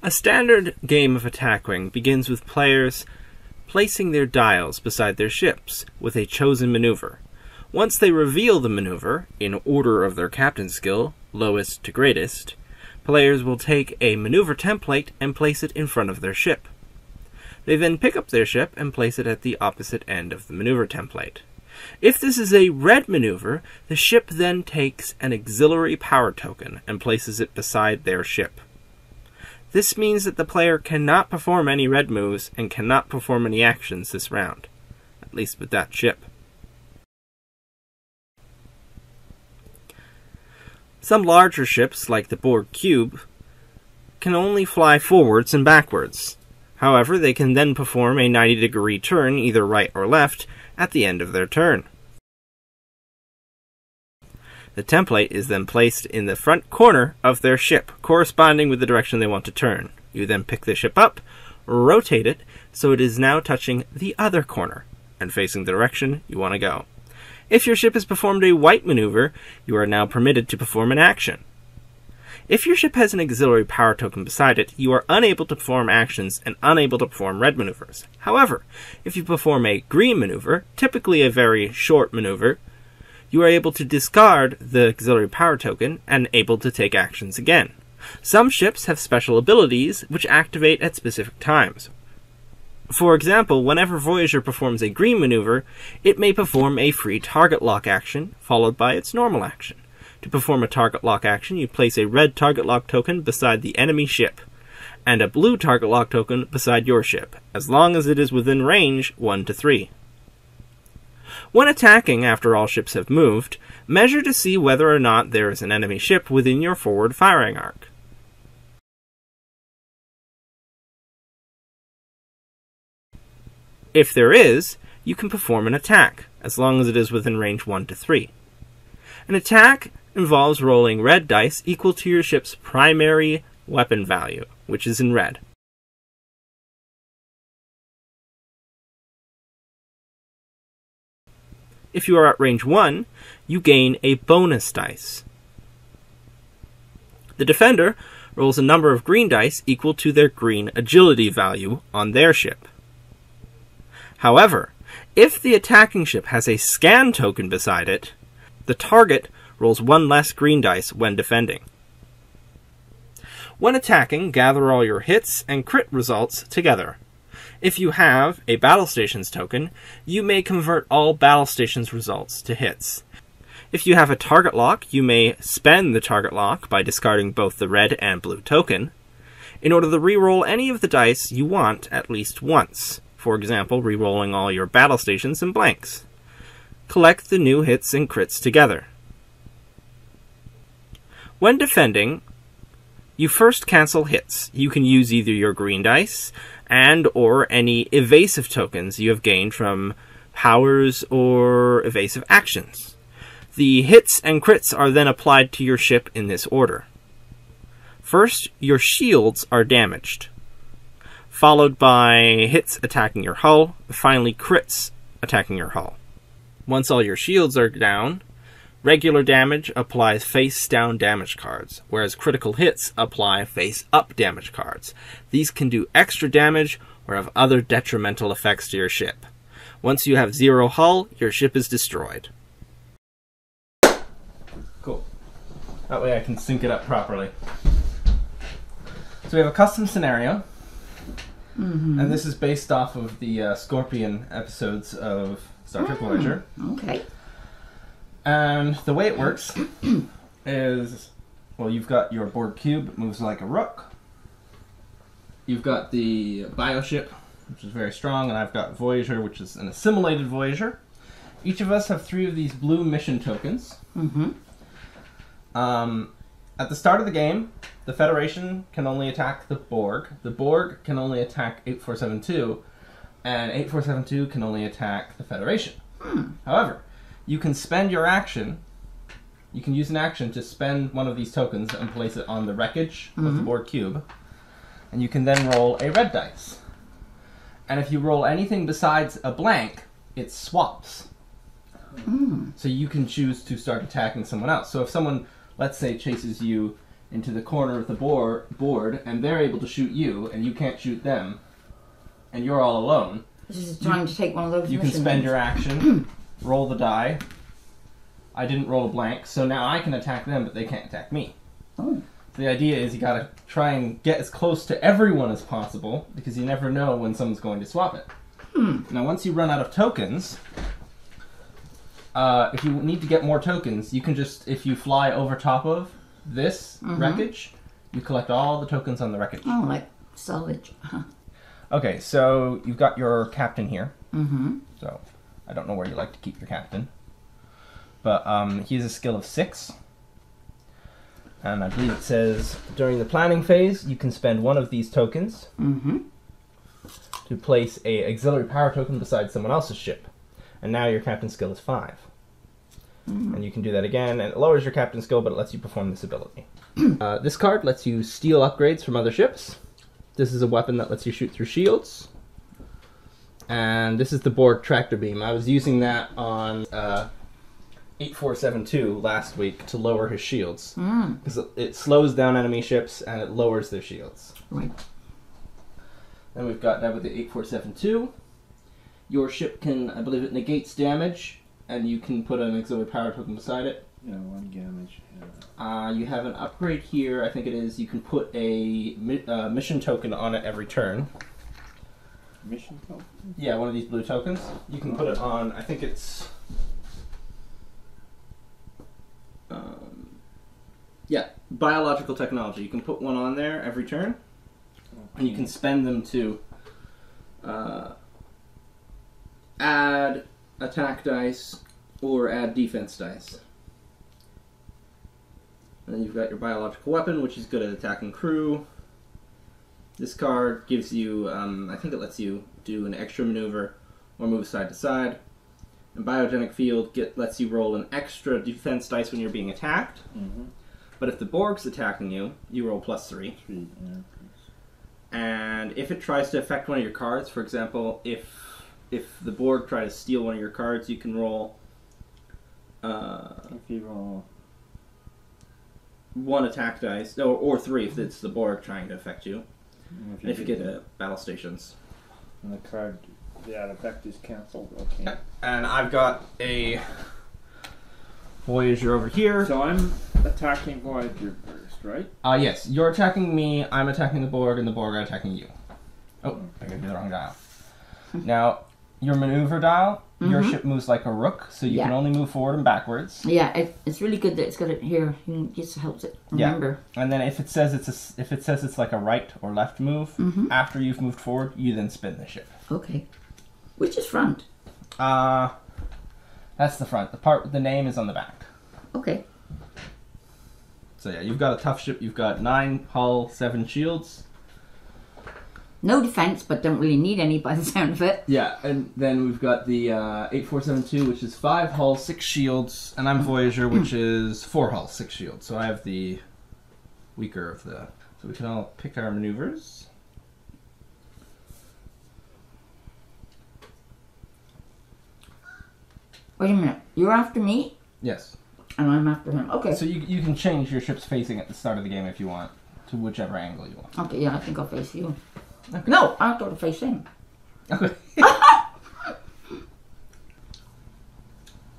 A standard game of attack wing begins with players placing their dials beside their ships with a chosen maneuver. Once they reveal the maneuver, in order of their captain's skill, lowest to greatest, players will take a maneuver template and place it in front of their ship. They then pick up their ship and place it at the opposite end of the maneuver template. If this is a red maneuver, the ship then takes an auxiliary power token and places it beside their ship. This means that the player cannot perform any red moves and cannot perform any actions this round, at least with that ship. Some larger ships, like the Borg Cube, can only fly forwards and backwards. However, they can then perform a 90-degree turn, either right or left, at the end of their turn. The template is then placed in the front corner of their ship, corresponding with the direction they want to turn. You then pick the ship up, rotate it, so it is now touching the other corner, and facing the direction you want to go. If your ship has performed a white maneuver, you are now permitted to perform an action. If your ship has an auxiliary power token beside it, you are unable to perform actions and unable to perform red maneuvers. However, if you perform a green maneuver, typically a very short maneuver, you are able to discard the auxiliary power token and able to take actions again. Some ships have special abilities which activate at specific times. For example, whenever Voyager performs a green maneuver, it may perform a free target lock action, followed by its normal action. To perform a target lock action, you place a red target lock token beside the enemy ship, and a blue target lock token beside your ship, as long as it is within range 1 to 3. When attacking after all ships have moved, measure to see whether or not there is an enemy ship within your forward firing arc. If there is, you can perform an attack, as long as it is within range 1 to 3. An attack involves rolling red dice equal to your ship's primary weapon value, which is in red. If you are at range 1, you gain a bonus dice. The defender rolls a number of green dice equal to their green agility value on their ship. However, if the attacking ship has a scan token beside it, the target rolls 1 less green dice when defending. When attacking, gather all your hits and crit results together. If you have a Battle Stations token, you may convert all Battle Stations results to hits. If you have a target lock, you may spend the target lock by discarding both the red and blue token, in order to re-roll any of the dice you want at least once. For example, re-rolling all your Battle Stations and blanks. Collect the new hits and crits together. When defending, you first cancel hits. You can use either your green dice and or any evasive tokens you have gained from powers or evasive actions. The hits and crits are then applied to your ship in this order. First, your shields are damaged, followed by hits attacking your hull, finally crits attacking your hull. Once all your shields are down, regular damage applies face-down damage cards, whereas critical hits apply face-up damage cards. These can do extra damage or have other detrimental effects to your ship. Once you have 0 hull, your ship is destroyed. Cool. That way I can sync it up properly. So we have a custom scenario, and this is based off of the Scorpion episodes of Star Trek Voyager. Okay. And the way it works is, well, you've got your Borg Cube, it moves like a rook. You've got the bioship, which is very strong, and I've got Voyager, which is an assimilated Voyager. Each of us have 3 of these blue mission tokens. At the start of the game, the Federation can only attack the Borg. The Borg can only attack 8472, and 8472 can only attack the Federation. However, you can spend your action, you can use an action to spend one of these tokens and place it on the wreckage of the Borg Cube, and you can then roll a red dice. And if you roll anything besides a blank, it swaps. So you can choose to start attacking someone else. So if someone, let's say, chases you into the corner of the board, and they're able to shoot you, and you can't shoot them, and you're all alone. This is trying to take one of those. You can spend your action, roll the die. I didn't roll a blank, so now I can attack them, but they can't attack me. Oh. So the idea is you gotta try and get as close to everyone as possible, because you never know when someone's going to swap it. Now, once you run out of tokens, if you need to get more tokens, you can just, if you fly over top of this wreckage, you collect all the tokens on the wreckage. Oh, like salvage. Okay, so you've got your captain here. So I don't know where you like to keep your captain. But he has a skill of 6. And I believe it says, during the planning phase, you can spend one of these tokens to place a auxiliary power token beside someone else's ship. And now your captain skill is 5. And you can do that again, and it lowers your captain skill, but it lets you perform this ability. This card lets you steal upgrades from other ships. This is a weapon that lets you shoot through shields. And this is the Borg tractor beam. I was using that on 8472 last week to lower his shields. Because it slows down enemy ships and it lowers their shields. Right. Then we've got that with the 8472. Your ship can, I believe it negates damage, and you can put an auxiliary power token beside it. Yeah, 1 damage. You have an upgrade here, I think it is, you can put a mission token on it every turn. Mission token? Yeah, one of these blue tokens. You can put it on, I think it's... yeah, biological technology. You can put one on there every turn, and you can spend them to add attack dice or add defense dice. And then you've got your biological weapon, which is good at attacking crew. This card gives you, I think it lets you do an extra maneuver or move side to side. And biogenic field lets you roll an extra defense dice when you're being attacked. But if the Borg's attacking you, you roll +3. And if it tries to affect one of your cards, for example, if the Borg try to steal one of your cards, you can roll... if you roll... 1 attack dice, or 3 if it's the Borg trying to affect you. And if you get battle stations. And the card, that effect is cancelled, okay. And I've got a Voyager over here. So I'm attacking Voyager first, right? Yes, you're attacking me, I'm attacking the Borg, and the Borg are attacking you. Oh, I gave you the wrong dial. Now, your maneuver dial, your ship moves like a rook, so you can only move forward and backwards. Yeah, it's really good that it's got it here. It just helps it remember. Yeah. And then if it says it's like a right or left move, after you've moved forward, you then spin the ship. Okay. Which is front? That's the front. The part with the name is on the back. Okay. So yeah, you've got a tough ship. You've got 9 hull, 7 shields. No defense, but don't really need any by the sound of it. Yeah, and then we've got the 8472, which is 5 hull, 6 shields, and I'm Voyager, which is 4 hull, 6 shields. So I have the weaker of the... So we can all pick our maneuvers. Wait a minute. You're after me? Yes. And I'm after him. Okay. So you can change your ship's facing at the start of the game if you want, to whichever angle you want. Okay, yeah, I think I'll face you. Okay. No, I'll go to face him. Okay.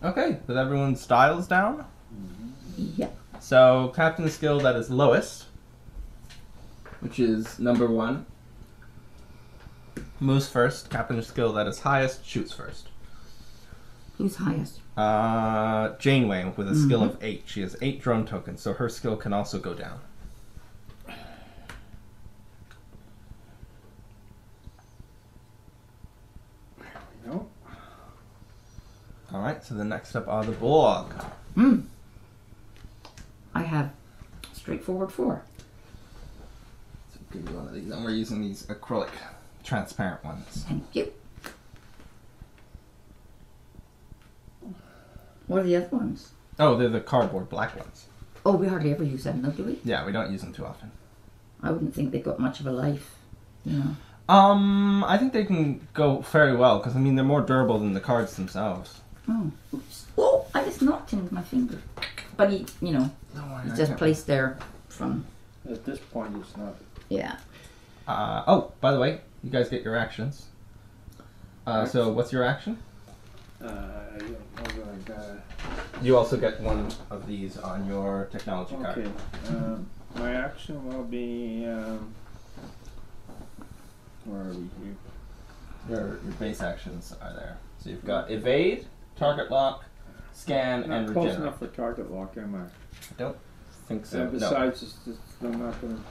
Okay, with everyone's styles down. Yeah. So, Captain's skill that is lowest, which is number 1, moves first. Captain's skill that is highest, shoots first. Who's highest? Janeway with a skill of 8. She has 8 drone tokens, so her skill can also go down. Alright, so the next up are the Borg. I have straightforward 4. So give you one of these, and we're using these acrylic transparent ones. Thank you. What are the other ones? Oh, they're the cardboard black ones. Oh, we hardly ever use them, though, do we? Yeah, we don't use them too often. I wouldn't think they've got much of a life, you know. I think they can go very well, because, I mean, they're more durable than the cards themselves. Oh, oops. Oh, I just knocked him with my finger. But he, you know, Don't worry, he's just placed there from. At this point, it's not. Yeah. Oh, by the way, you guys get your actions. So what's your action? I don't know what I got. You also get one of these on your technology card. Okay. My action will be. Where are we here? Your base actions are there. So you've got evade, target lock, scan, Not and close regenerate. enough for target lock, am I? I don't think so. And besides, I'm not going to.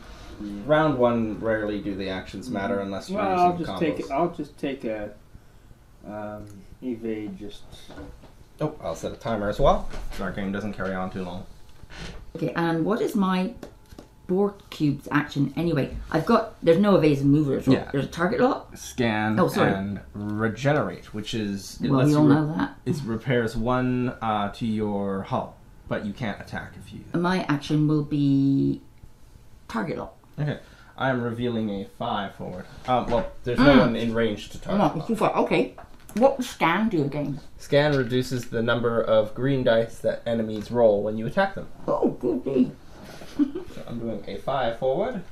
No. Round 1 rarely do the actions matter unless you're Well, using combos. I'll just take a evade. Just. Oh, I'll set a timer as well, so our game doesn't carry on too long. Okay, and what is my Borg Cube's action anyway? There's no evasive movers. Right? Yeah. There's a target lock. Scan and regenerate, which is Well, we all know that. It repairs 1 to your hull, but you can't attack if you. And my action will be target lock. Okay, I'm revealing a 5 forward. Well, there's no one in range to target. No, too far. Okay. What does scan do again? Scan reduces the number of green dice that enemies roll when you attack them. Oh, goody. So I'm doing a 5 forward.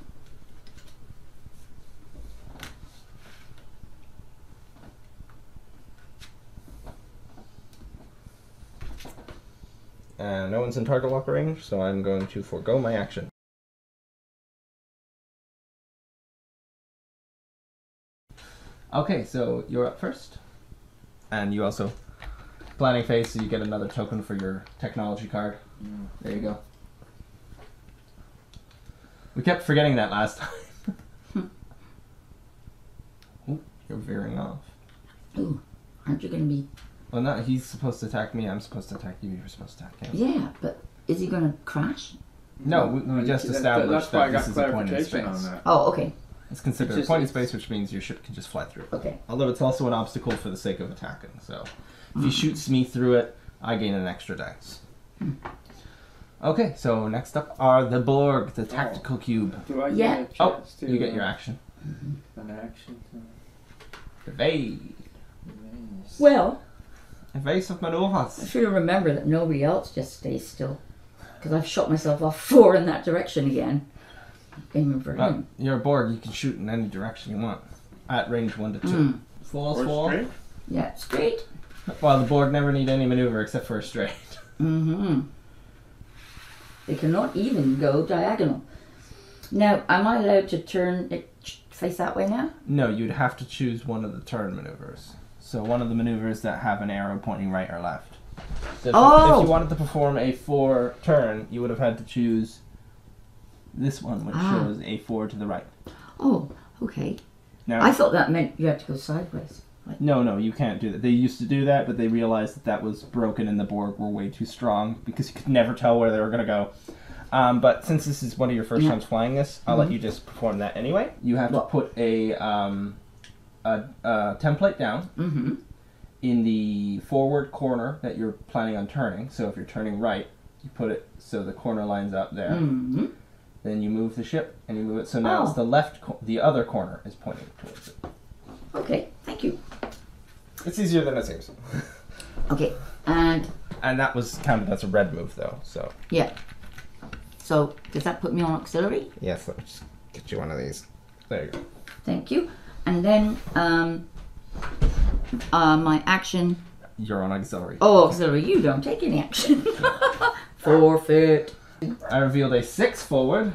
And no one's in target lock range, so I'm going to forego my action. Okay, so you're up first. And you also, planning phase, so you get another token for your technology card. There you go. We kept forgetting that last time. Ooh, you're veering off. Ooh, aren't you going to be... Well, no, he's supposed to attack me, I'm supposed to attack you, you're supposed to attack him. Yeah, but is he going to crash? No, we just established that this is a point in clarification space. on that. Oh, okay. It's considered a point in space, which means your ship can just fly through it. Okay. Although it's also an obstacle for the sake of attacking, so if he shoots me through it, I gain an extra dice. Okay, so next up are the Borg, the tactical cube. Do I Yeah. get a chance to... You get your action. An action to... Evade. Nice. Well, Evasive I maneuvers. should remember that nobody else just stays still. Because I've shot myself off 4 in that direction again. Aiming for him. You're a Borg, you can shoot in any direction you want. At range 1 to 2. Falls, Or fall. straight? Yeah, straight. Well, the Borg never need any maneuver except for a straight. Mm-hmm. They cannot even go diagonal. Now, am I allowed to turn it face that way now? No, you'd have to choose one of the turn maneuvers. So one of the maneuvers that have an arrow pointing right or left. So if you wanted to perform a 4 turn, you would have had to choose this one, which shows a 4 to the right. Oh, okay. Now, I thought that meant you had to go sideways. Like, no, you can't do that. They used to do that, but they realized that that was broken and the Borg were way too strong because you could never tell where they were going to go. But since this is one of your first times flying this, I'll let you just perform that anyway. You have to put a template down in the forward corner that you're planning on turning. So if you're turning right, you put it so the corner lines up there. Mm-hmm. Then you move the ship and you move it so now it's the left, the other corner is pointing towards it. Okay, thank you. It's easier than it seems. Okay, and that was counted as a red move though, so. yeah. So does that put me on auxiliary? Yes, let me just get you one of these. There you go. Thank you. And then my action. You're on auxiliary. Oh, auxiliary, you don't take any action. Forfeit. I revealed a 6 forward.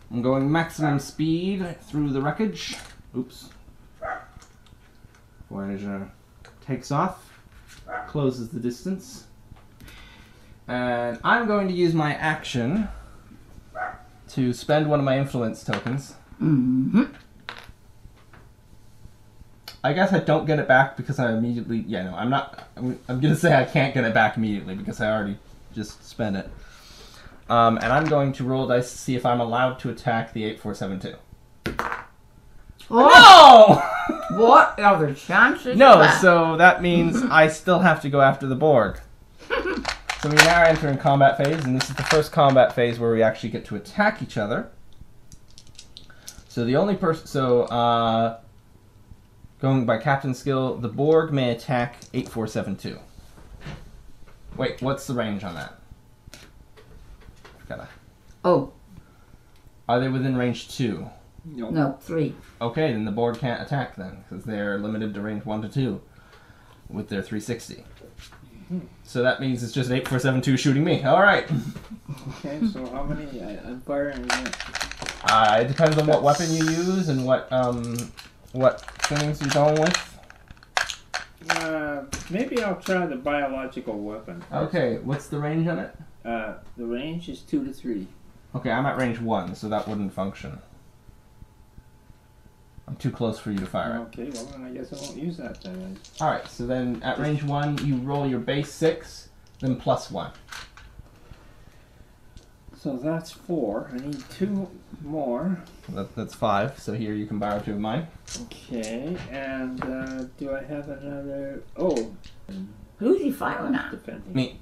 I'm going maximum speed through the wreckage. Oops. Voyager takes off, closes the distance. And I'm going to use my action to spend one of my influence tokens. Mm-hmm. I guess I don't get it back because I immediately... Yeah, no, I'm not... I'm going to say I can't get it back immediately because I already just spent it. And I'm going to roll dice to see if I'm allowed to attack the 8472. Oh! No! What are the chances? No, so that means I still have to go after the Borg. So we now enter in combat phase, and this is the first combat phase where we actually get to attack each other. So the only person... So, going by captain skill, the Borg may attack 8472. Wait, what's the range on that? Gotta... Oh, Are they within range 2? No. No, 3. Okay, then the Borg can't attack then, because they're limited to range 1 to 2 with their 360. So that means it's just an 8472 shooting me. All right. Okay, so how many? I'm firing again. It depends on what weapon you use and what things you're going with. Maybe I'll try the biological weapon. Okay, what's the range on it? The range is 2 to 3. Okay, I'm at range 1, so that wouldn't function. I'm too close for you to fire it. Okay, well then I guess I won't use that then. Alright, so then at range 1, you roll your base 6, then plus 1. So that's 4. I need 2 more. That's 5, so here you can borrow 2 of mine. Okay, and do I have another? Oh, Who's he firing at? defending. Me.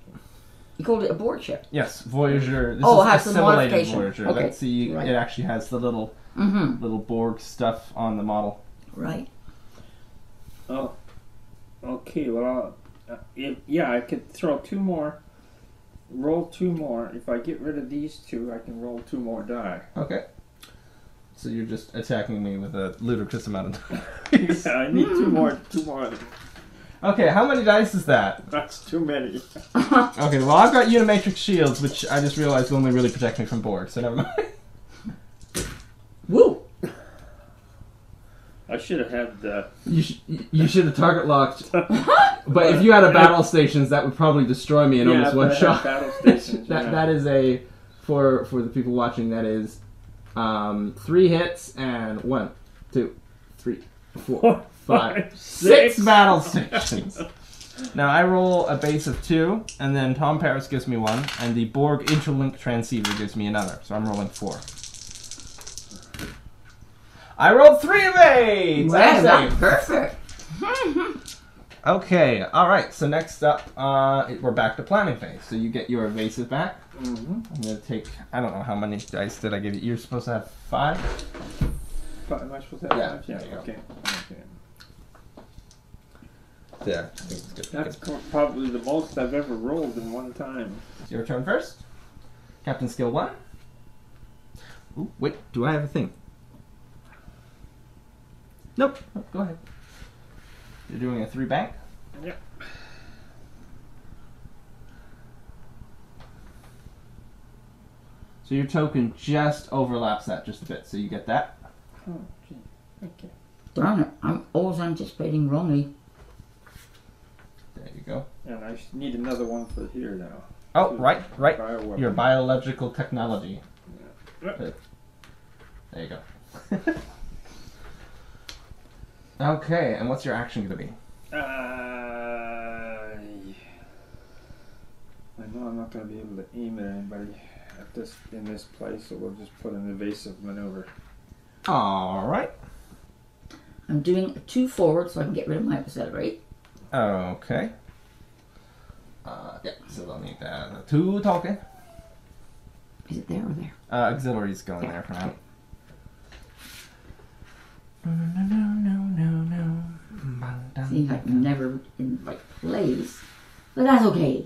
You called it a Borg ship. Yes, Voyager. This Oh, is it has some assimilated modification. Voyager. Okay, Let's see, right. it actually has the little Borg stuff on the model. Right. Oh, okay. Well, yeah, I could throw 2 more. Roll 2 more. If I get rid of these 2, I can roll 2 more die. Okay. So you're just attacking me with a ludicrous amount of Yeah, I need 2 more. 2 more. Okay, how many dice is that? That's too many. Okay, well I've got Unimatrix shields, which I just realized will only really protect me from Borg, so never mind. Woo! I should have had the. You should have target locked. But if you had a battle stations, that would probably destroy me in almost one shot. Battle stations, That is a for the people watching. That is 3 hits and 1, 2, 3, 4, 5, 6 battle stations. Now I roll a base of 2, and then Tom Paris gives me 1, and the Borg interlink transceiver gives me another. So I'm rolling 4. I rolled 3 of 8! Wow, that's perfect. Okay, alright, so next up, we're back to planning phase. So you get your evasive back. Mm-hmm. I'm going to take, I don't know how many dice did I give you. You're supposed to have 5? Am I supposed to have Yeah, 5? Yeah, there you go. okay. Yeah, I think it's good. That's probably the most I've ever rolled in one time. It's your turn first. Captain Skill 1. Ooh, wait, do I have a thing? Nope. Oh, go ahead. You're doing a 3 bank? Yep. So your token just overlaps that just a bit, so you get that. Oh, gee. Okay. Darn it, I'm always anticipating wrongly. There you go. And I need another one for here now. Oh, right. Bioweapon. Your biological technology. Yeah. There you go. Okay, and what's your action going to be? I know I'm not going to be able to aim at anybody in this place, so we'll just put an evasive maneuver. Alright. I'm doing 2 forward so I can get rid of my accelerate. Okay. Yeah, so they'll need that. 2 token. Is it there or there? Auxiliary's going there for now. No. Seems like I'm never in the right place. But that's okay.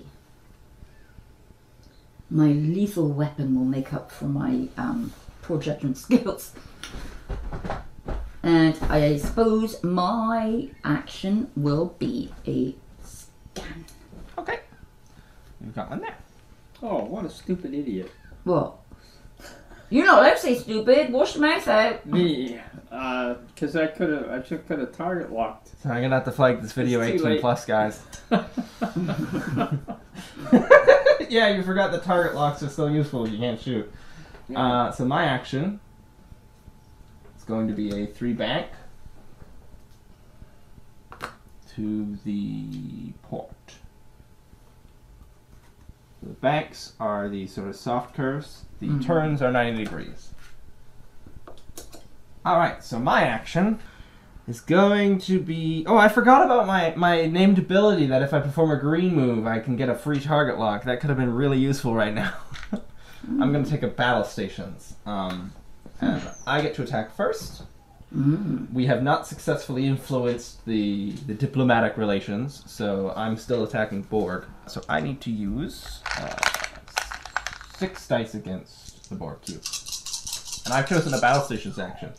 My lethal weapon will make up for my poor judgment skills. And I suppose my action will be a scan. Okay. You've got one there. Oh, what a stupid idiot. Well, you're not allowed to say stupid. Wash your mouth out. Me. Because I could have target locked. So I'm gonna have to flag this video It's too 18 late. plus, guys. Yeah, you forgot the target locks are still useful if you can't shoot. So my action is going to be a 3 bank to the port. So the banks are the sort of soft curves. The turns are 90 degrees. Alright, so my action is going to be... Oh, I forgot about my named ability that if I perform a green move, I can get a free target lock. That could have been really useful right now. I'm going to take a battle stations. And I get to attack first. We have not successfully influenced the diplomatic relations, so I'm still attacking Borg. So I need to use 6 dice against the Borg Cube. And I've chosen a battle stations action.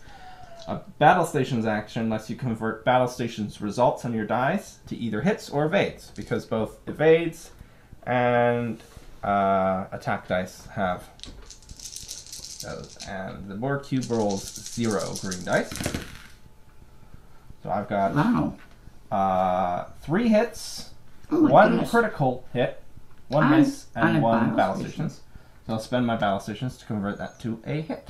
A battle stations action lets you convert battle stations results on your dice to either hits or evades, because both evades and attack dice have those. And the Borg Cube rolls 0 green dice. So I've got 3 hits, 1 critical hit, 1 miss, and 1 battle stations. So I'll spend my battle stations to convert that to a hit.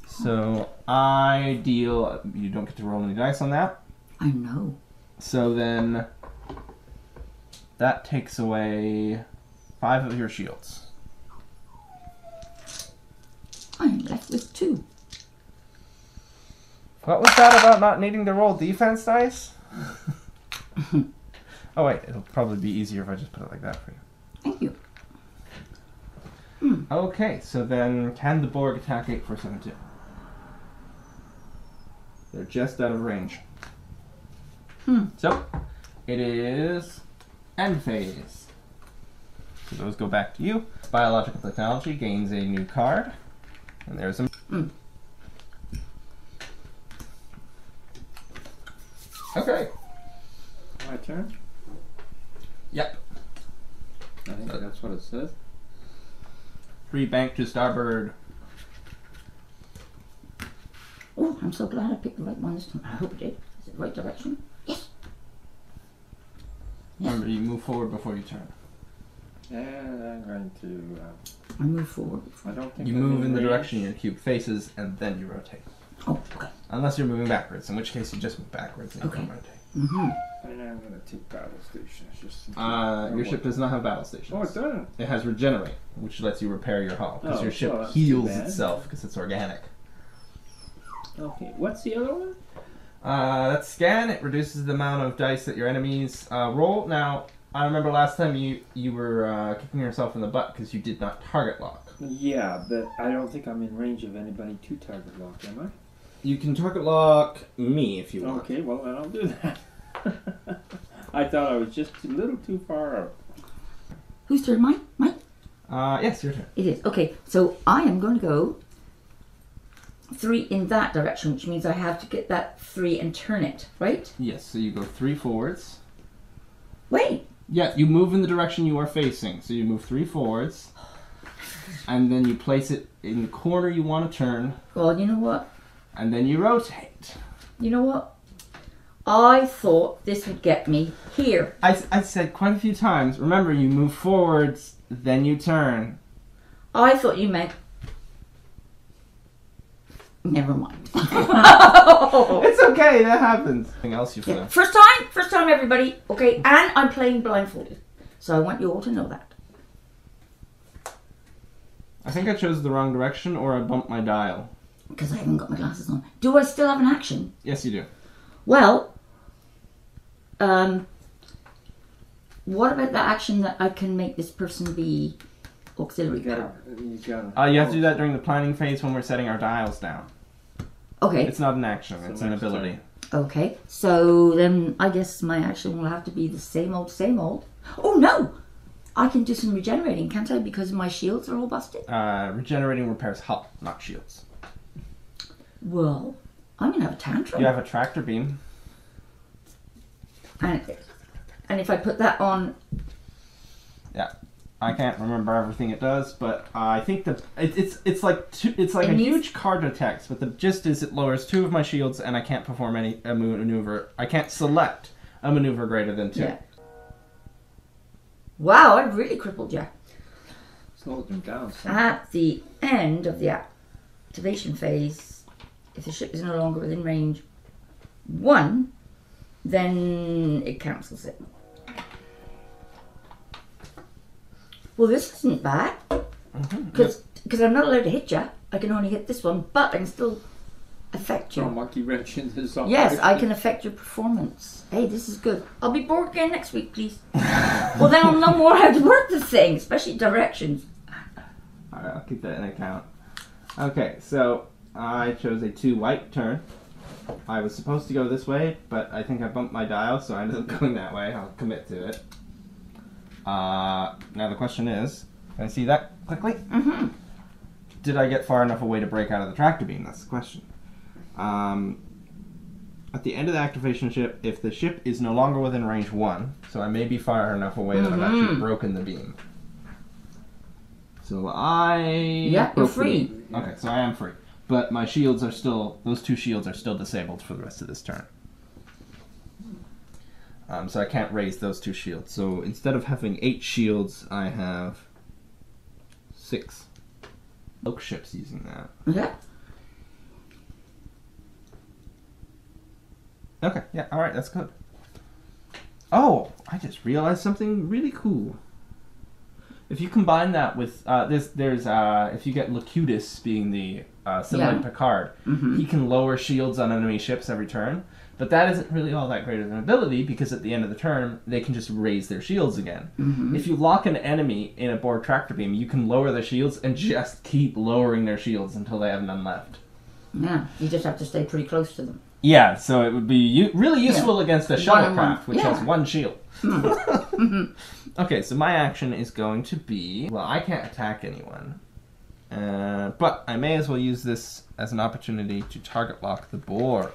So I deal. You don't get to roll any dice on that. I know. So then that takes away 5 of your shields. I'm left with 2. What was that about not needing to roll defense dice? Oh wait, it'll probably be easier if I just put it like that for you. Thank you. Okay, so then can the Borg attack 8-4-7-2? They're just out of range. So it is end phase. So those go back to you. Biological technology gains a new card. And there's a... Okay. My turn? Yep. I think that's what it says. 3 bank to starboard. Oh, I'm so glad I picked the right one this time. I hope I did. Is it the right direction? Yes. Remember, you move forward before you turn. And I'm going to... I move forward. I don't think You move in the direction your cube faces, and then you rotate. Oh, okay. Unless you're moving backwards, in which case you just move backwards and you can rotate. And I'm going to take battle stations. Just Your ship does not have battle stations. Oh, it doesn't? It has regenerate, which lets you repair your hull, because Oh, your ship well, that's heals too bad. itself, because it's organic. Okay, what's the other one? That's scan. It reduces the amount of dice that your enemies roll. Now, I remember last time you were kicking yourself in the butt because you did not target lock. Yeah, but I don't think I'm in range of anybody to target lock, am I? You can target lock me if you want. Okay, well then I'll do that. I thought I was just a little too far out. Whose turn? Mine? Yes, your turn. It is. Okay, so I am going to go 3 in that direction, which means I have to get that 3 and turn it, right? Yes, so you go 3 forwards. Wait. Yeah, you move in the direction you are facing. So you move 3 forwards, and then you place it in the corner you want to turn. Well, you know what? And then you rotate. You know what? I thought this would get me here. I said quite a few times, remember, you move forwards, then you turn. I thought you meant... Never mind. It's okay, that happens. Anything else you feel? Yeah. First time everybody. Okay, and I'm playing blindfolded. So I want you all to know that. I think I chose the wrong direction, or I bumped my dial. Because I haven't got my glasses on. Do I still have an action? Yes, you do. Well, what about the action that I can make this person be auxiliary power? You have to do that during the planning phase when we're setting our dials down. Okay. It's not an action, it's an ability. Okay, so then I guess my action will have to be the same old, same old. Oh no! I can do some regenerating, can't I? Because my shields are all busted. Regenerating repairs hull, not shields. Well, I'm going to have a tantrum. You have a tractor beam. And if I put that on... Yeah. I can't remember everything it does, but I think it's like a huge card of text, but the gist is it lowers 2 of my shields and I can't perform a maneuver. I can't select a maneuver greater than 2. Yeah. Wow, I've really crippled you. Slowed them down. At the end of the activation phase, if the ship is no longer within range 1, then it cancels it. Well, this isn't bad, because I'm not allowed to hit you. I can only hit this one, but I can still affect you. Oh, monkey wrench in this operation. Yes, I can affect your performance. Hey, this is good. I'll be bored again next week, please. Well, then I'll know more how to work the thing, especially directions. Alright, I'll keep that in account. Okay, so I chose a 2 white turn. I was supposed to go this way, but I think I bumped my dial, so I ended up going that way. I'll commit to it. Now the question is, can I see that quickly? did I get far enough away to break out of the tractor beam? That's the question. At the end of the activation ship, if the ship is no longer within range 1, so I may be far enough away that I've actually broken the beam. So Yeah, you're free. Okay, so I am free. But my shields are still, those 2 shields are still disabled for the rest of this turn. So I can't raise those 2 shields. So instead of having 8 shields, I have 6 cloak ships using that. Okay. Okay, yeah, alright, that's good. Oh, I just realized something really cool. If you combine that with, if you get Locutus being the Simulate Picard, he can lower shields on enemy ships every turn, but that isn't really all that great of an ability because at the end of the turn, they can just raise their shields again. If you lock an enemy in a Borg tractor beam, you can lower their shields and just keep lowering their shields until they have none left. Yeah, you just have to stay pretty close to them. Yeah, so it would be really useful against a shuttlecraft, which has 1 shield. Okay, so my action is going to be... Well, I can't attack anyone. But I may as well use this as an opportunity to target lock the Borg.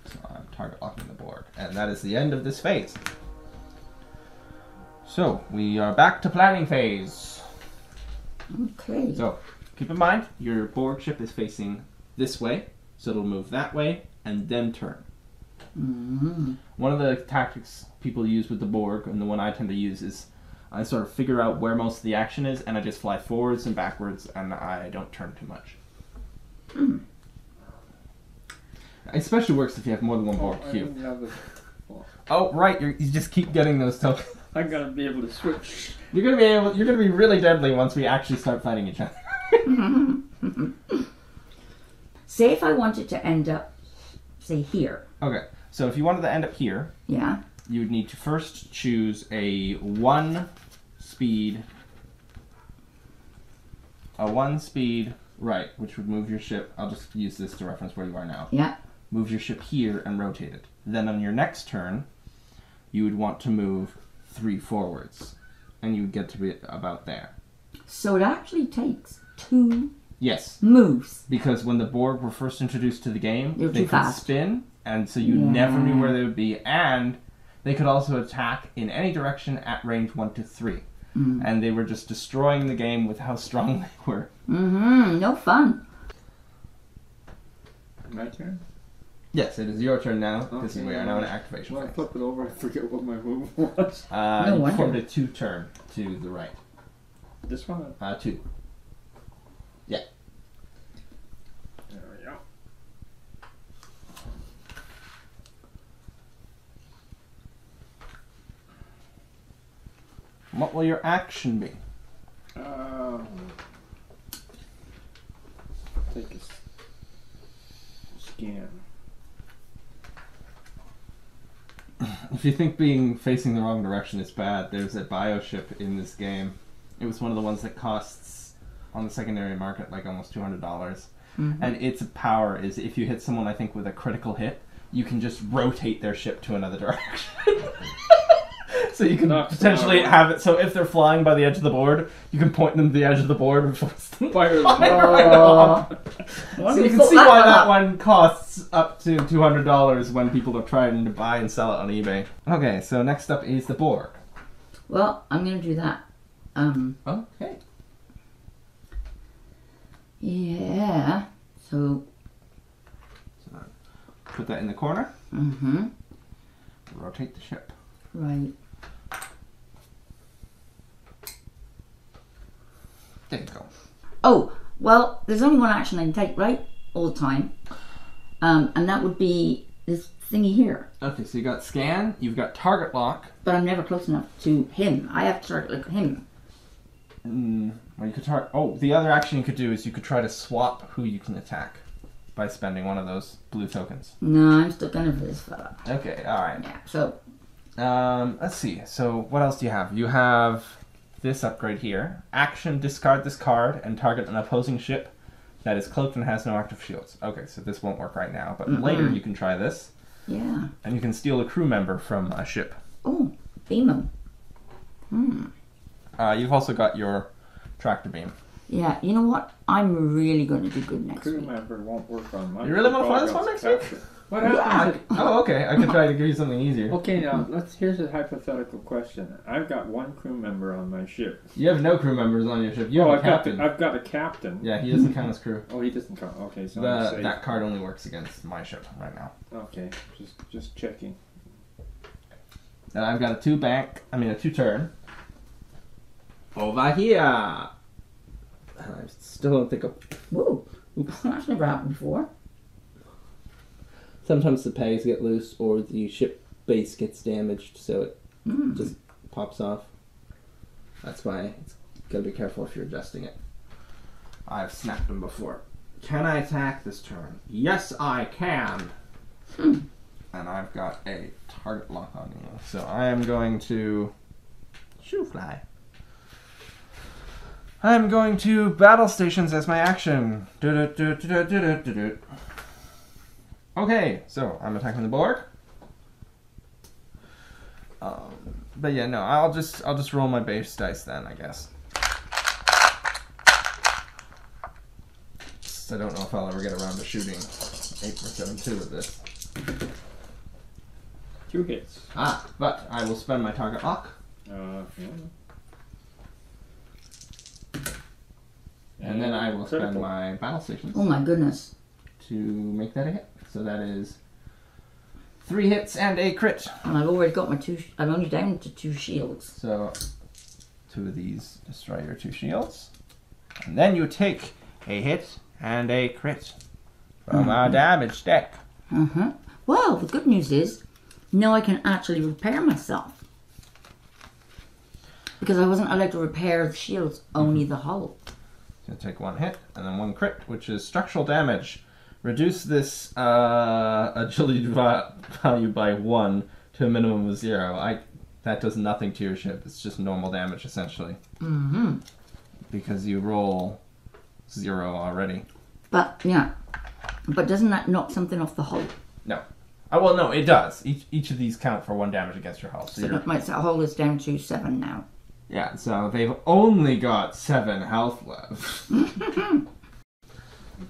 So I'm target locking the Borg. And that is the end of this phase. So, we are back to planning phase. Okay. So, keep in mind, your Borg ship is facing this way, so it'll move that way, and then turn. One of the tactics people use with the Borg, and the one I tend to use, is I sort of figure out where most of the action is, and I just fly forwards and backwards, and I don't turn too much. It especially works if you have more than 1 Borg Cube. Oh, right, you just keep getting those tokens. I'm gonna be able to switch. You're gonna be really deadly once we actually start fighting each other. Say if I wanted to end up, say, here. Okay, so if you wanted to end up here, Yeah. you would need to first choose a 1 speed right, which would move your ship. I'll just use this to reference where you are now. Yeah. Move your ship here and rotate it. Then on your next turn, you would want to move 3 forwards, and you would get to be about there. So it actually takes 2 Yes, moves. because when the Borg were first introduced to the game, They were they too could fast. spin, and so you never knew where they would be, and they could also attack in any direction at range 1 to 3. And they were just destroying the game with how strong they were. No fun. My turn? Yes, it is your turn now, because Okay. we are now in activation Well, I phase. flip it over, I forget what my move was. No You wonder. formed a 2 turn to the right. This one? 2. Yeah. There we go. What will your action be? Take a scan. If you think being facing the wrong direction is bad, there's a bioship in this game. It was one of the ones that costs on the secondary market like almost $200. And its power is if you hit someone, I think, with a critical hit, you can just rotate their ship to another direction. So you can potentially have it, so if they're flying by the edge of the board, you can point them to the edge of the board and force them Fire to them. right off. Well, So you can thought see why that up. one costs up to $200 when people are trying to buy and sell it on eBay. Okay, so next up is the Borg. Well, I'm going to do that. Okay. Yeah. So, Put that in the corner. Rotate the ship. right. There you go. Oh, well, there's only one action I can take, right? All the time. And that would be this thingy here. Okay, so you got scan, you've got target lock. But I'm never close enough to him. I have to target lock him. Well, you could the other action you could do is you could try to swap who you can attack by spending one of those blue tokens. No, I'm still gunning for this fella. Okay, alright. Yeah, so, Let's see. So what else do you have? You have this upgrade here. Action, discard this card and target an opposing ship that is cloaked and has no active shields. Okay, so this won't work right now, but later you can try this. yeah. And you can steal a crew member from a ship. Oh, beam him. You've also got your tractor beam. Yeah, you know what? I'm really going to do good next Crew week. member won't work on my. You really want to fly this one next week? What happens? Oh, okay. I can try to give you something easier. Okay, now here's a hypothetical question. I've got one crew member on my ship. You have no crew members on your ship. You have a captain. I've got a captain. Yeah, he doesn't count as crew. Oh, he doesn't count. Okay, so I'm safe. That card only works against my ship right now. Okay, just checking. And I've got a 2 turn. Over here. I still don't think of... Whoa. That's never happened before. Sometimes the pegs get loose or the ship base gets damaged, so it just pops off. That's why it's gotta be careful if you're adjusting it. I've snapped them before. Can I attack this turn? Yes, I can. And I've got a target lock on you. So I am going to shoo fly. I'm going to battle stations as my action. Okay, so I'm attacking the Borg. But yeah, no, I'll just roll my base dice then, I guess. I don't know if I'll ever get around to shooting 8/7/2 with this. 2 hits. But I will spend my target lock. Yeah. And then I will spend my battle stations. Oh my goodness. To make that a hit. So that is 3 hits and a crit. And I've already got my 2... I'm only down to 2 shields. So 2 of these destroy your 2 shields. And then you take a hit and a crit from our damage deck. Well, the good news is, now I can actually repair myself. Because I wasn't allowed to repair the shields, only the hull. So take 1 hit and then 1 crit, which is structural damage. Reduce this agility value by 1 to a minimum of 0. That does nothing to your ship. It's just normal damage, essentially. Because you roll 0 already. But, yeah. But doesn't that knock something off the hull? No. Well, no, it does. Each of these count for 1 damage against your hull. So my hull is down to 7 now. Yeah, so they've only got 7 health left. And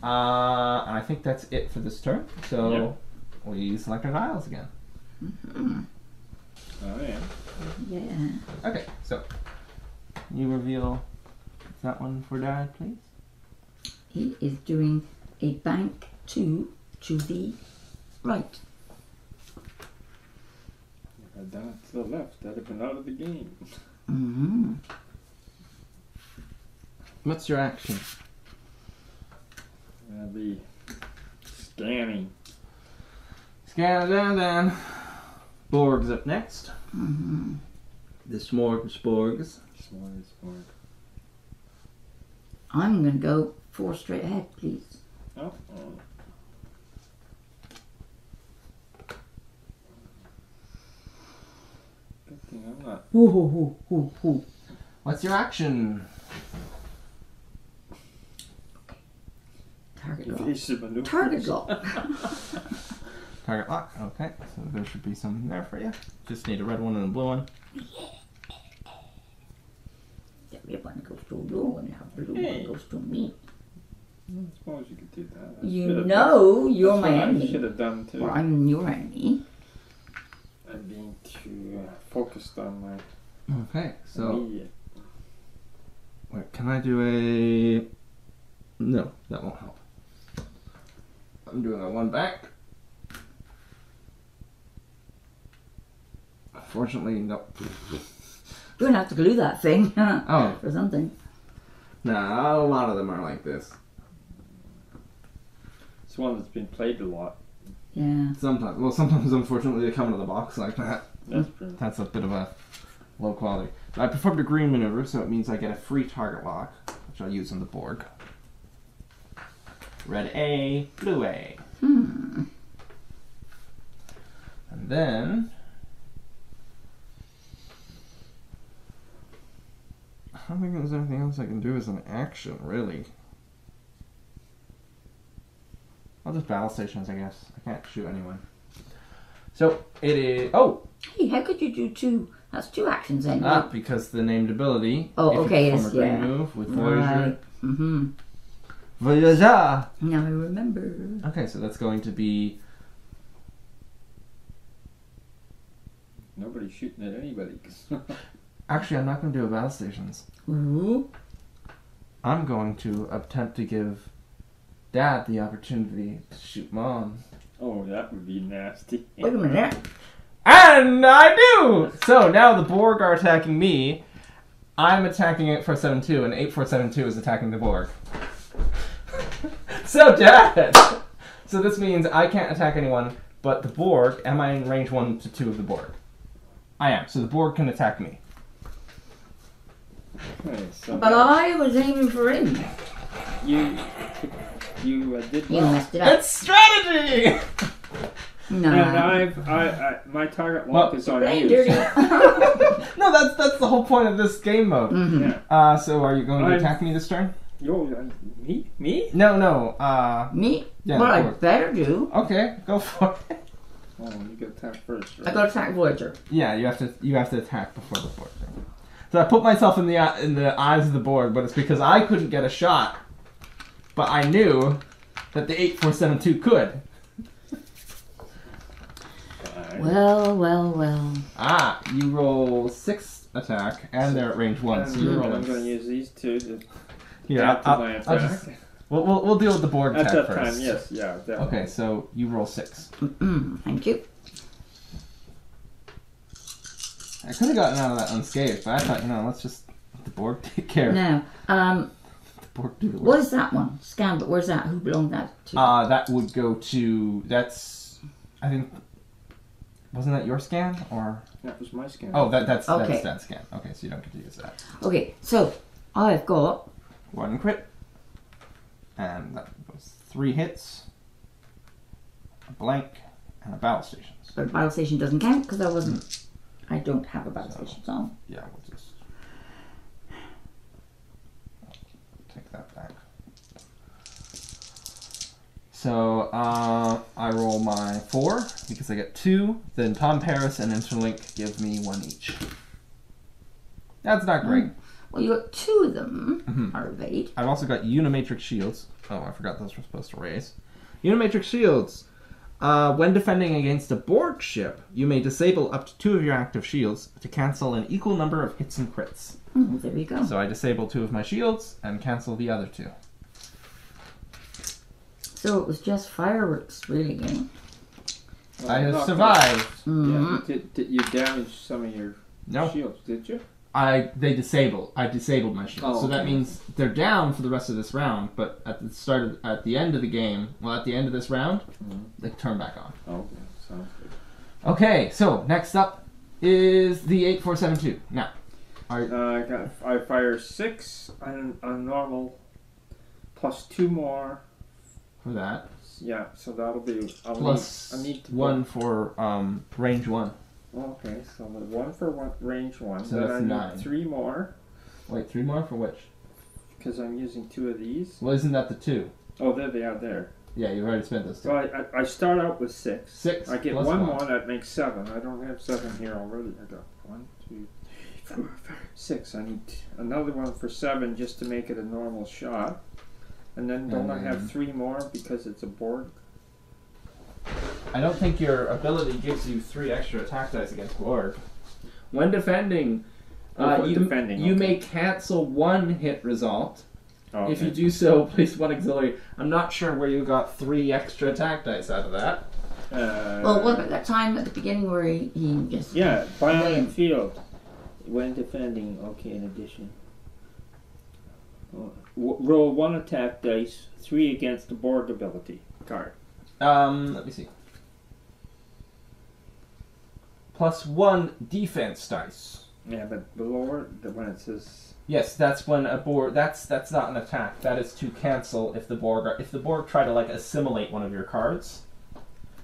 I think that's it for this turn. So we select our tiles again. Oh, yeah. Yeah. Okay, so you reveal that one for Dad, please. He is doing a bank 2 to the right. If I'd done it to the left, I'd have been out of the game. What's your action? I'll be scanning. Scan then. Borg's up next. The Smorgasborgs. Smorgasbord. I'm going to go 4 straight ahead, please. Oh. Good thing I'm not. What's your action? Target lock. Evasive maneuvers. Target lock. Target lock. Okay, so there should be something there for you. Just need a red one and a blue one. The red one goes to you and the blue one goes to me. I suppose you could do that. You know you're my I enemy. should have done too. Or I'm your enemy. I'm being too focused on my Okay, so immediate. wait, can I do a... No, that won't help. I'm doing a 1 back. Unfortunately, nope. You're going to have to glue that thing. Oh. For something. Nah, a lot of them are like this. It's one that's been played a lot. Yeah. Sometimes unfortunately they come into the box like that. That's a bit of a low quality. But I performed a green maneuver, so it means I get a free target lock, which I'll use on the Borg. Red A, blue A. And then I don't think there's anything else I can do as an action, really. I'll just battle stations, I guess. I can't shoot anyone. So it is. Oh! Hey, how could you do 2 That's 2 actions then. Because the named ability. Oh, if okay, you yes, perform a green move with Voyager. Right. Mm-hmm. Voyager! Now I remember. Okay, so that's going to be... Nobody's shooting at anybody. Actually, I'm not going to do a battle stations. Ooh. I'm going to attempt to give Dad the opportunity to shoot Mom. Oh, that would be nasty. Wait a minute. And I do! So now the Borg are attacking me. I'm attacking 8472, and 8472 is attacking the Borg. So, Dad! So this means I can't attack anyone but the Borg. Am I in range 1 to 2 of the Borg? I am. So the Borg can attack me. Okay, so But I was aiming for him. you did You well. messed it up. It's strategy! No. And my target lock is on Playing you. dirty. No, that's the whole point of this game mode. Mm-hmm. Yeah. So are you going to attack me this turn? Me? No. Me? Yeah, Well, I Borg. better do. Okay, go for it. Oh, you get attacked first, I right? got to attack Voyager. Yeah, you have to attack before the Borg thing. So I put myself in the eyes of the Borg, but it's because I couldn't get a shot, but I knew that the 8472 could. Well. You roll 6 attack, and they're at range 1, so you're I'm rolling. going to use these two to Yeah, add to my attack. we'll deal with the Borg At attack that first. time, yes, yeah, definitely. Okay, so you roll 6. Thank you. I could have gotten out of that unscathed, but I thought, let's just let the Borg take care. Now, The Borg do the work. what is that one? Scan, but where's that? Who belonged that to? That would go to. I think. Wasn't that your scan or? That was my scan. Oh, that's Okay. that scan. Okay, so you don't get to use that. Okay, so I've got 1 crit, and that was 3 hits, a blank, and a battle stations. but battle station doesn't count because I don't have a battle station on. Yeah, we'll just take that back. So I roll my 4 because I get 2. Then Tom Paris and Interlink give me 1 each. That's not great. Well, you got 2 of them are evade. I've also got Unimatrix shields. Oh, I forgot those were supposed to raise. Unimatrix shields. When defending against a Borg ship, you may disable up to 2 of your active shields to cancel an equal number of hits and crits. Well, there we go. So I disable 2 of my shields and cancel the other 2. So it was just fireworks, really. Eh? Well, I have not survived. Yeah, did you damage some of your No. shields, did you? I disabled my shields. Oh, So that okay. means they're down for the rest of this round, but at the end of the game, at the end of this round, they turn back on. Okay, sounds good. Okay, so next up is the 8472. Now, I fire 6 on normal, plus 2 more. for that, Yeah, so that'll be. plus I need to 1 for range 1. Okay, so the 1 for range 1. So then that's I need 9. 3 more Wait, 3 more for which? because I'm using 2 of these. Well, isn't that the 2? Oh, there they are. There. Yeah, you've already spent those 2. So I start out with 6. 6 I get plus 1 1. more. That makes 7. I don't have 7 here already. I got 1, 2, 3, 4, 5, 6. I need another one for 7 just to make it a normal shot. And then don't I have 3 more because it's a Borg? I don't think your ability gives you 3 extra attack dice against Borg. When defending, you may cancel 1 hit result. Oh, If you do so, place 1 auxiliary. I'm not sure where you got 3 extra attack dice out of that. Well, what about that time at the beginning where he just... Yeah, bionic field. When defending, okay, in addition. Roll 1 attack dice, 3 against the Borg ability card. Let me see. Plus 1 defense dice. Yeah, but below it, when it says... Yes, that's when a Borg. That's not an attack. That is to cancel if the Borg try to assimilate one of your cards.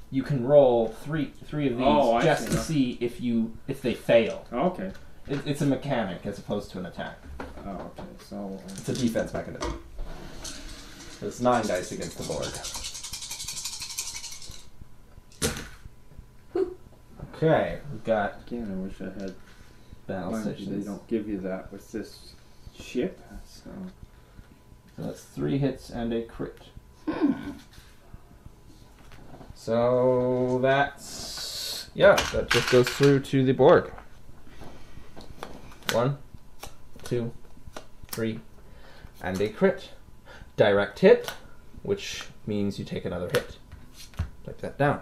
You can roll three of these just to see if they fail. Oh, okay. It's a mechanic as opposed to an attack. Oh, okay, so... It's a defense mechanism. It's 9 dice against the Borg. Okay, we've got... Again, I wish I had battle Mind you, stations. they don't give you that with this ship, so... So that's 3 hits and a crit. So that's... yeah, that just goes through to the Borg. 1, 2, 3, and a crit. Direct hit, which means you take another hit. Type that down.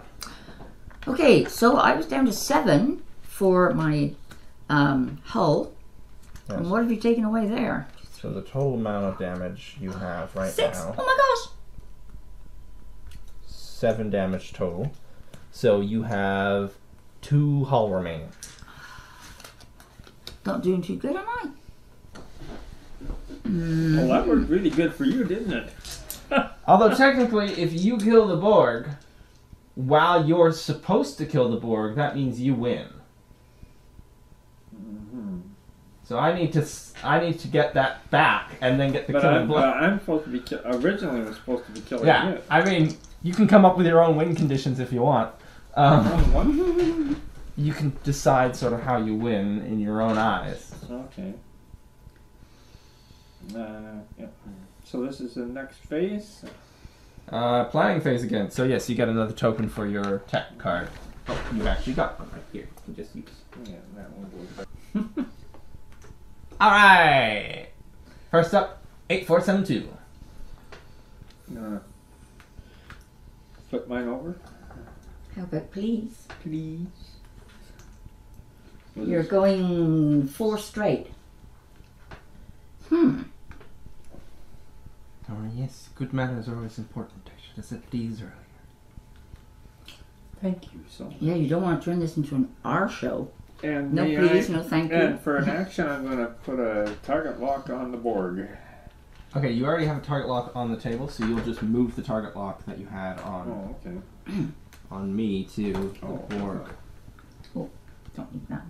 Okay, so I was down to 7 for my hull. Yes. And what have you taken away there? So the total amount of damage you have right 6. now, Oh my gosh! 7 damage total. So you have 2 hull remaining. Not doing too good, am I? Well, that worked really good for you, didn't it? Although technically, if you kill the Borg while you're supposed to kill the Borg, that means you win. Mm-hmm. So I need to get that back and then get the But killing blow. I'm supposed to be originally was supposed to be killing Yeah, you. I mean, you can come up with your own win conditions if you want. You can decide sort of how you win in your own eyes. Okay. Yeah. So this is the next phase. Planning phase again. So yes, you get another token for your tech card. Oh, you actually got one right here. You just use. Yeah, that one goes. All right. First up, 8472. Flip mine over, How about please? please. You're going 4 straight. Oh yes, good manners are always important. I should have said please earlier. Thank you so much. Yeah, you don't want to turn this into an R show. And No please, no thank you. And for an action, I'm going to put a target lock on the Borg. Okay, you already have a target lock on the table, so you'll just move the target lock that you had on Oh, okay. on me to the Oh, Borg. Oh, don't need that.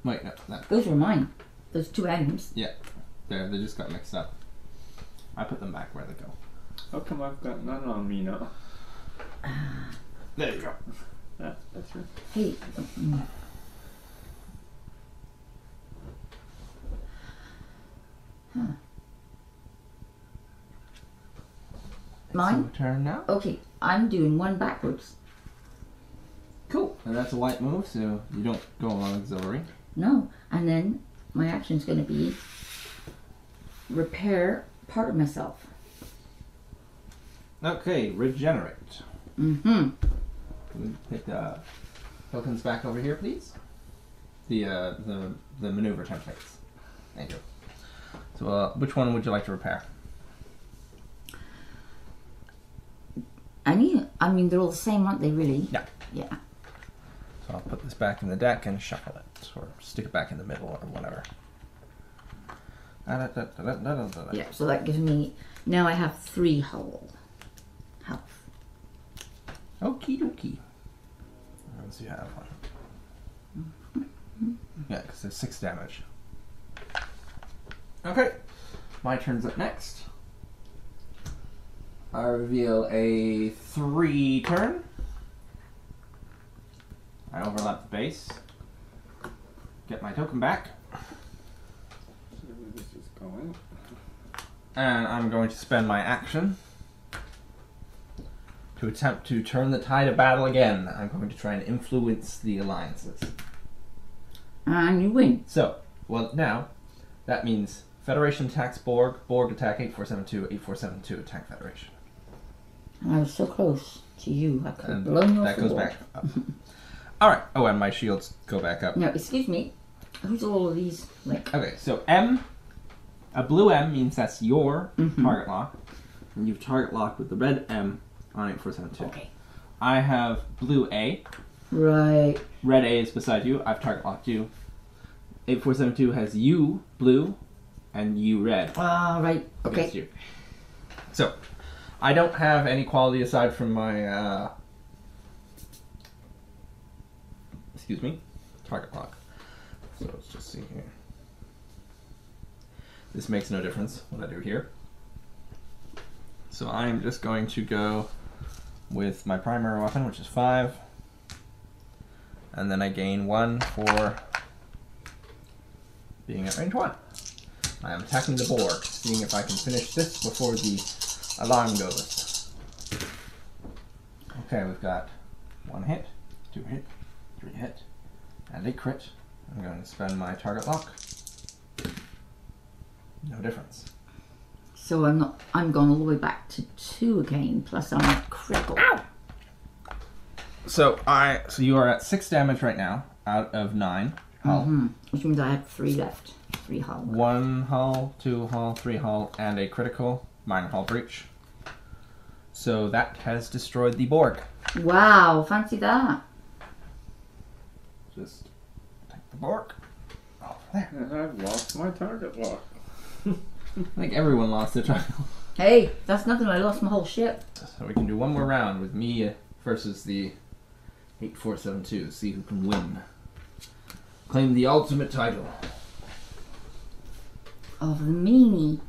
Wait, no, that. Those were mine. Those 2 items. Yeah, there, they just got mixed up. I put them back where they go. How come I've got none on me now? There you go. That's right. Hey. Mine? So turn now. Okay, I'm doing 1 backwards. Cool. And that's a light move, so you don't go on auxiliary. No, and then my action's going to be repair part of myself. Okay, regenerate. Mm-hmm. Can we pick the tokens back over here, please? The maneuver templates. Thank you. So, which one would you like to repair? I mean, they're all the same, aren't they, really? Yeah. Yeah. So I'll put this back in the deck and shuffle it, or stick it back in the middle, or whatever. Yeah, so that gives me... Now I have 3 health. Okie dokie. Once you have one. Yeah, because there's 6 damage. Okay. My turn's up next. I reveal a 3 turn. I overlap the base. Get my token back. See where this is going. And I'm going to spend my action to attempt to turn the tide of battle again. I'm going to try and influence the alliances. And you win. So, well, now, that means Federation attacks Borg, Borg attack 8472, 8472 attack Federation. And I was so close to you, I could have And blown you off that the goes board. back up. Alright, oh, and my shields go back up. Now, excuse me, who's all of these, like... Okay, so M, a blue M means that's your target lock. And you've target locked with the red M on 8472. Okay. I have blue A. Right. Red A is beside you. I've target locked you. 8472 has you, blue, and you, red. Ah, right. Against Okay. you. So, I don't have any quality aside from my, excuse me, target lock. So let's just see here. This makes no difference what I do here. So I'm just going to go with my primary weapon, which is 5. And then I gain 1 for being at range 1. I am attacking the Borg, seeing if I can finish this before the alarm goes. Okay, we've got 1 hit, 2 hit, 3 hit, and a crit. I'm going to spend my target lock. No difference. So I'm going all the way back to 2 again, plus I'm critical. Ow! So you are at 6 damage right now, out of 9 hull. Which means I have 3 left. 3 hull. 1 hull, 2 hull, 3 hull, and a critical minor hull breach. So that has destroyed the Borg. Wow, fancy that. Just take the Borg. Over there. And I've lost my target lock. I think everyone lost their target lock. Hey, that's nothing. I lost my whole ship. So we can do one more round with me versus the 8472. See who can win. Claim the ultimate title. Of the meanie.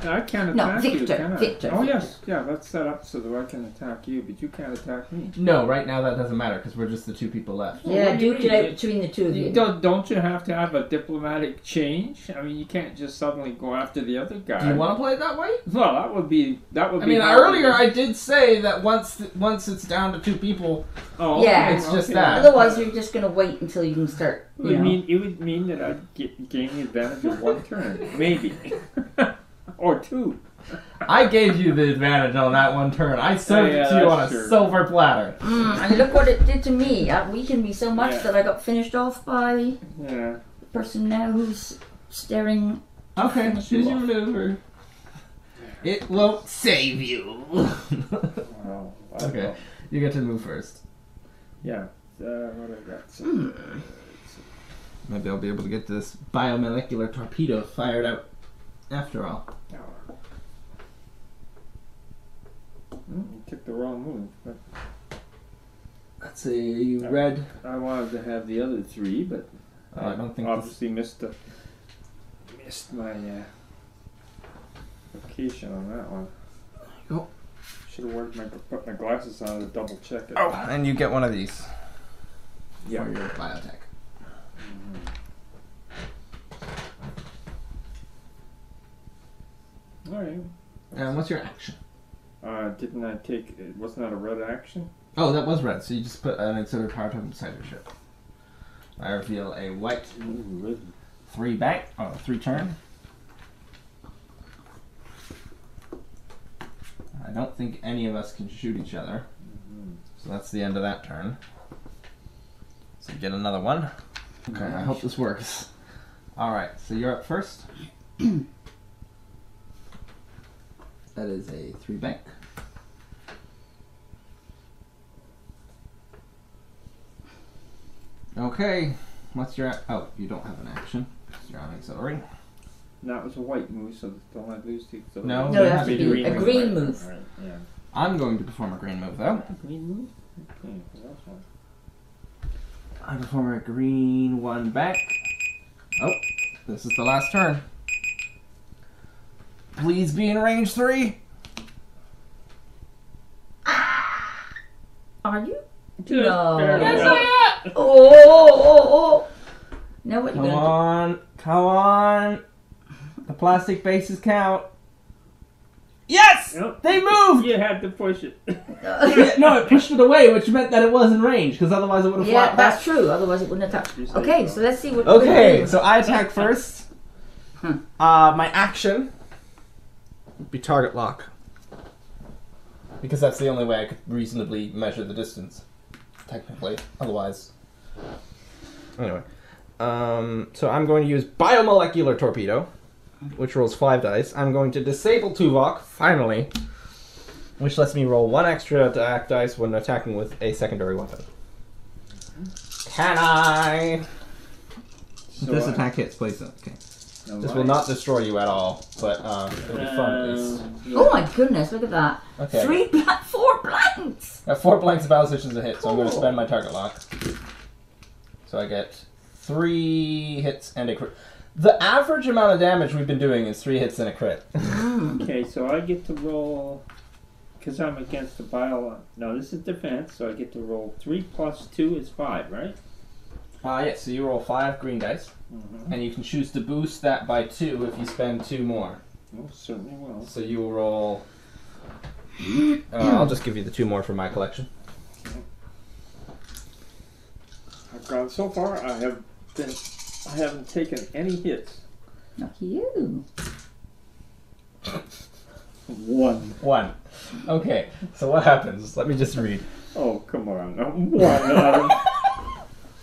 I can't attack you, can I? Victor. Oh, yes. Yeah, that's set up so that I can attack you, but you can't attack me. No, right now that doesn't matter because we're just the 2 people left. Yeah, duke it out between the 2 of you. Don't you have to have a diplomatic change? I mean, you can't just suddenly go after the other guy. Do you want to play it that way? Well, that would be. I mean, earlier I did say that once it's down to 2 people, yeah, it's just that. Otherwise, you're just going to wait until you can start. It would mean that I'd gain the advantage of 1 turn, maybe, or 2. I gave you the advantage on that 1 turn. I served it to you on a silver platter. And look what it did to me. It weakened me so much that I got finished off by the person now who's staring. Okay, choose your maneuver. It won't save you. Okay, you get to move first. Yeah. What I got? Maybe I'll be able to get this biomolecular torpedo fired out after all. You took the wrong move. But that's a red. I wanted to have the other 3, but I don't think obviously missed my location on that one. There you go. Should have put my glasses on to double check it. Oh, and you get one of these. Yeah. For your biotech. Alright. And what's your action? Didn't I take... Wasn't that a red action? Oh, that was red. So you just put an auxiliary power token beside your ship. I reveal a white 3 bank. Oh, 3 turn. I don't think any of us can shoot each other. So that's the end of that turn. So you get another 1. Okay, I hope this works. Alright, so you're up first. That is a 3 bank. Okay, what's your... Oh, you don't have an action. You're on auxiliary. No, it was a white move, so don't I lose the auxiliary? No, it has to be a green move. Right, yeah. I'm going to perform a green move, though. A green move? Okay, well, that's one. I perform a green 1 back. Oh, this is the last turn. Please be in range 3. Are you? No. Yes, I am. Oh. Now what you Come on. Come on. The plastic bases count. Yes! Nope. They moved! You had to push it. No, it pushed it away, which meant that it was in range, because otherwise it would have Yeah, flopped that's back. true. Otherwise it wouldn't attack. Okay, so let's see what... Okay, so I attack first. My action would be target lock. Because that's the only way I could reasonably measure the distance, technically. Otherwise... Anyway. So I'm going to use biomolecular torpedo, which rolls 5 dice. I'm going to disable Tuvok, finally, which lets me roll 1 extra attack dice when attacking with a secondary weapon. Can I? So this attack hits, please. Okay. No, this will not destroy you at all, but it'll be fun at least. Yeah. Oh my goodness, look at that. Okay. 4 blanks! I have 4 blanks of positions to hit, so I'm going to spend my target lock. So I get 3 hits and a crit. The average amount of damage we've been doing is 3 hits and a crit. Okay, so I get to roll because I'm against the pile. No, this is defense, so I get to roll 3 plus 2 is 5, right? Yeah, so you roll 5 green dice, and you can choose to boost that by 2 if you spend 2 more. Oh, certainly will. So you will roll... I'll just give you the 2 more from my collection. I've gone so far, I haven't taken any hits. Lucky you. 1. Okay, so what happens? Let me just read. Oh, come on. 1.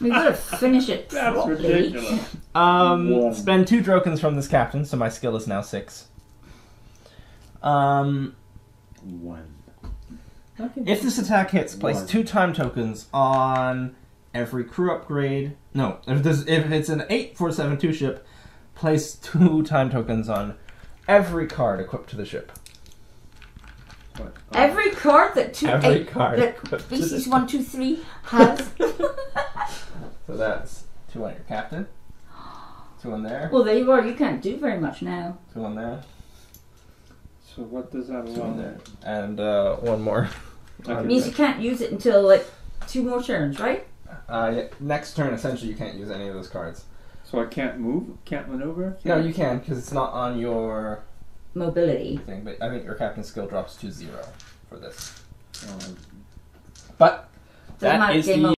We've got to finish it That's properly. ridiculous. Spend 2 drokens from this captain, so my skill is now 6. 1. If this attack hits, place 1. 2 time tokens on every crew upgrade. No, if it's an 8472 ship, place 2 time tokens on every card equipped to the ship. What? Every card that Card. species 1, 2, 3 has. So that's 2 on your captain. 2 on there. Well, there you are. You can't do very much now. 2 on there. So what does that 2 on allow? there. And 1 more. It means you can't use it until like 2 more turns, right? Yeah, next turn, essentially, you can't use any of those cards. So I can't move? Can't maneuver? No, you can, because it's not on your Mobility. thing. But I think your captain skill drops to 0 for this. Um, But Doesn't matter, that is game the